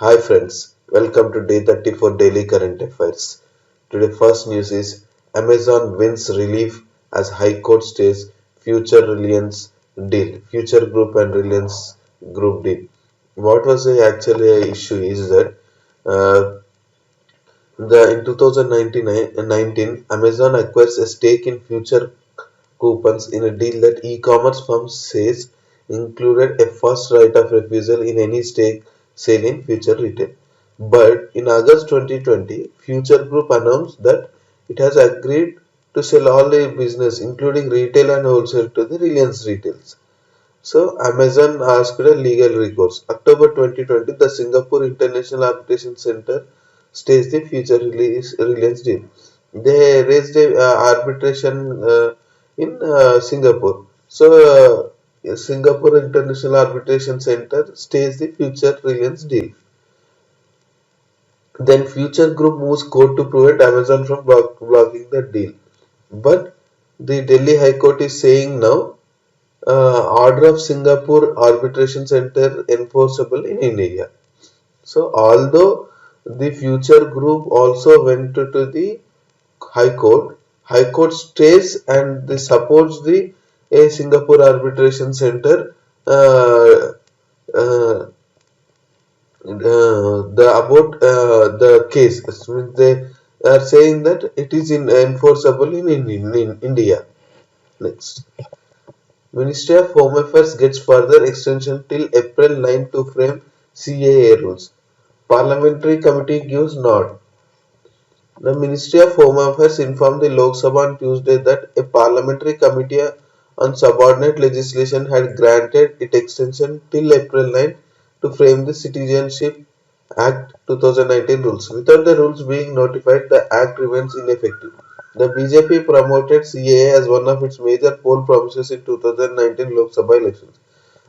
Hi friends, welcome to day 34 Daily Current Affairs. Today first news is Amazon wins relief as High Court stays Future Reliance deal. Future Group and Reliance Group deal. What was the actually issue is that uh, in 2019 Amazon acquires a stake in Future Coupons in a deal that e-commerce firm says included a first right of refusal in any stake sale in Future Retail. But in August 2020, Future Group announced that it has agreed to sell all the business, including retail and wholesale, to the Reliance Retails. So Amazon asked a legal recourse. October 2020, the Singapore International Arbitration Center stays the future Reliance deal. They raised a arbitration in Singapore. So Singapore International Arbitration Center stays the future Reliance deal. Then Future Group moves court to prevent Amazon from blocking the deal. But the Delhi High Court is saying now order of Singapore Arbitration Center enforceable in India. So although the Future Group also went to the High Court stays and they supports the Singapore Arbitration Center. Uh, the case. They are saying that it is enforceable in India. Next. Ministry of Home Affairs gets further extension till April 9 to frame CAA rules. Parliamentary committee gives nod. The Ministry of Home Affairs informed the Lok Sabha on Tuesday that a parliamentary committee on subordinate legislation had granted it extension till April 9 to frame the Citizenship Act 2019 rules. Without the rules being notified, the Act remains ineffective. The BJP promoted CAA as one of its major poll promises in 2019 Lok Sabha elections.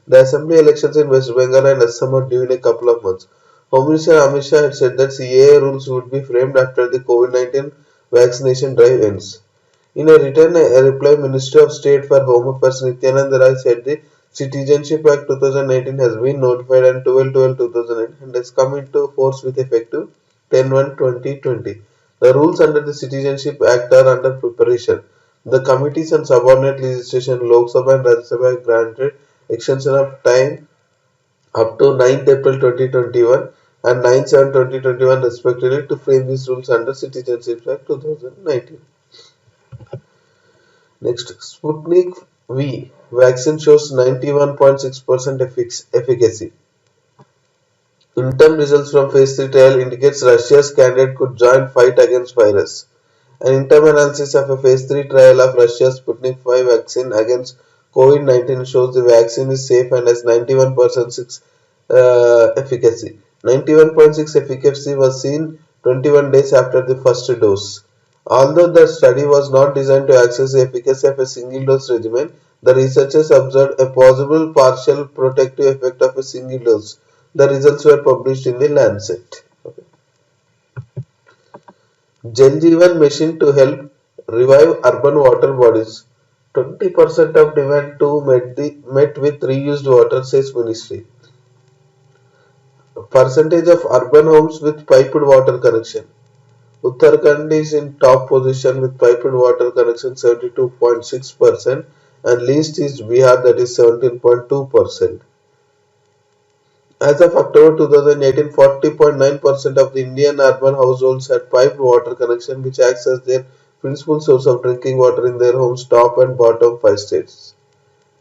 The assembly elections in West Bengal and Assam are due in a couple of months. Home Minister Amit Shah had said that CAA rules would be framed after the COVID-19 vaccination drive ends. In a written reply, Minister of State for Home Affairs Nityanand Rai said the Citizenship Act 2019 has been notified on 12/12/2008 and has come into force with effective 10/1/2020. The rules under the Citizenship Act are under preparation. The committees on subordinate legislation, Lok Sabha and Rajya Sabha have granted extension of time up to 9th April 2021 and 9/7/2021 respectively to frame these rules under Citizenship Act 2019. Next, Sputnik V vaccine shows 91.6% efficacy. Interim results from phase 3 trial indicates Russia's candidate could join fight against virus. An interim analysis of a phase 3 trial of Russia's Sputnik V vaccine against COVID-19 shows the vaccine is safe and has 91.6 efficacy. 91.6 efficacy was seen 21 days after the first dose. Although the study was not designed to assess the efficacy of a single dose regimen, the researchers observed a possible partial protective effect of a single dose. The results were published in the Lancet. Okay. Jal Jeevan machine to help revive urban water bodies. 20% of demand to met with reused water, says ministry. Percentage of urban homes with piped water connection. Uttarakhand is in top position with piped water connection 72.6% and least is Bihar, that is 17.2%. As of October 2018, 40.9% of the Indian urban households had piped water connection, which acts as their principal source of drinking water in their homes' top and bottom 5 states.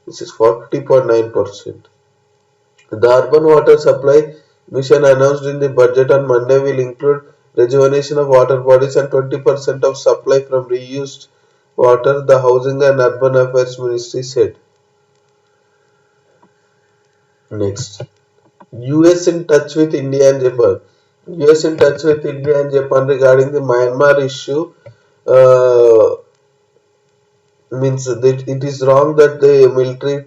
This is 40.9%. The Urban Water Supply Mission announced in the budget on Monday will include rejuvenation of water bodies and 20% of supply from reused water, the Housing and Urban Affairs Ministry said. Next. US in touch with India and Japan. US in touch with India and Japan regarding the Myanmar issue uh, means that it is wrong that the military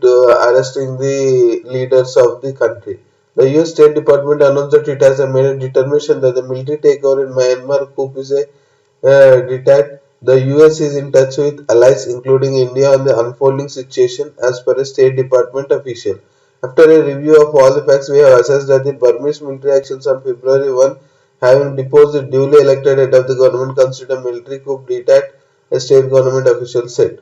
arresting the leaders of the country. The US State Department announced that it has made a determination that the military takeover in Myanmar coup is a detached. The US is in touch with allies including India on the unfolding situation as per a State Department official. After a review of all the facts, we have assessed that the Burmese military actions on February 1, having deposed the duly elected head of the government, constituted a military coup d'etat, a state government official said.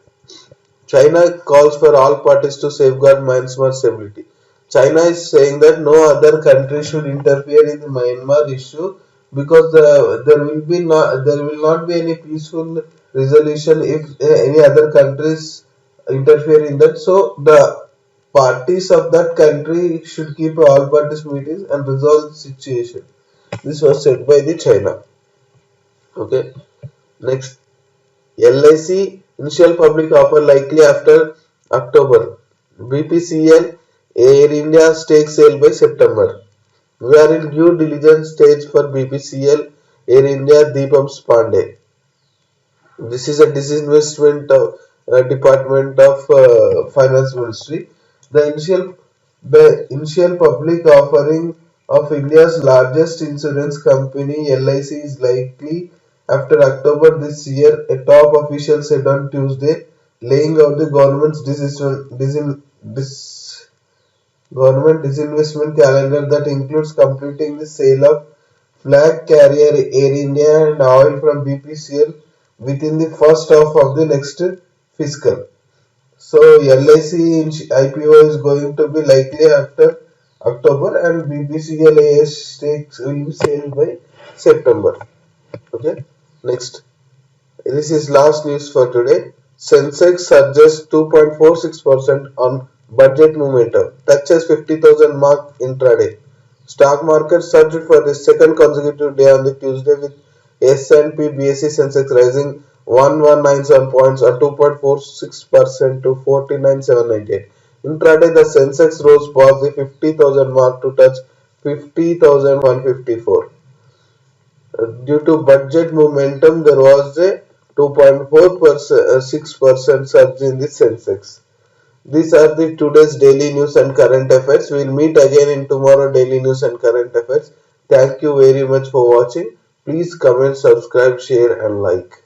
China calls for all parties to safeguard Myanmar's stability. China is saying that no other country should interfere in the Myanmar issue because there will not be any peaceful resolution if any other countries interfere in that. So the parties of that country should keep all parties meetings and resolve the situation. This was said by the China. Okay. Next, LIC initial public offer likely after October. BPCL Air India stake sale by September. We are in due diligence stage for BPCL Air India Deepam Pandey. This is a disinvestment department of finance ministry. The initial public offering of India's largest insurance company LIC is likely after October this year, a top official said on Tuesday, laying out the government disinvestment calendar that includes completing the sale of flag carrier Air India and oil from BPCL within the first half of the next fiscal. So LIC IPO is going to be likely after October and BPCL AS stakes will be sold by September. Okay. Next. This is last news for today. Sensex surges 2.46% on budget momentum, touches 50,000 mark intraday. Stock market surged for the second consecutive day on the Tuesday with S&P BSE Sensex rising 1197 points or 2.46% to 49,798. Intraday the Sensex rose past the 50,000 mark to touch 50,154. Due to budget momentum, there was a 2.46% surge in the Sensex. These are the today's daily news and current affairs. We will meet again in tomorrow daily news and current affairs. Thank you very much for watching. Please comment, subscribe, share and like.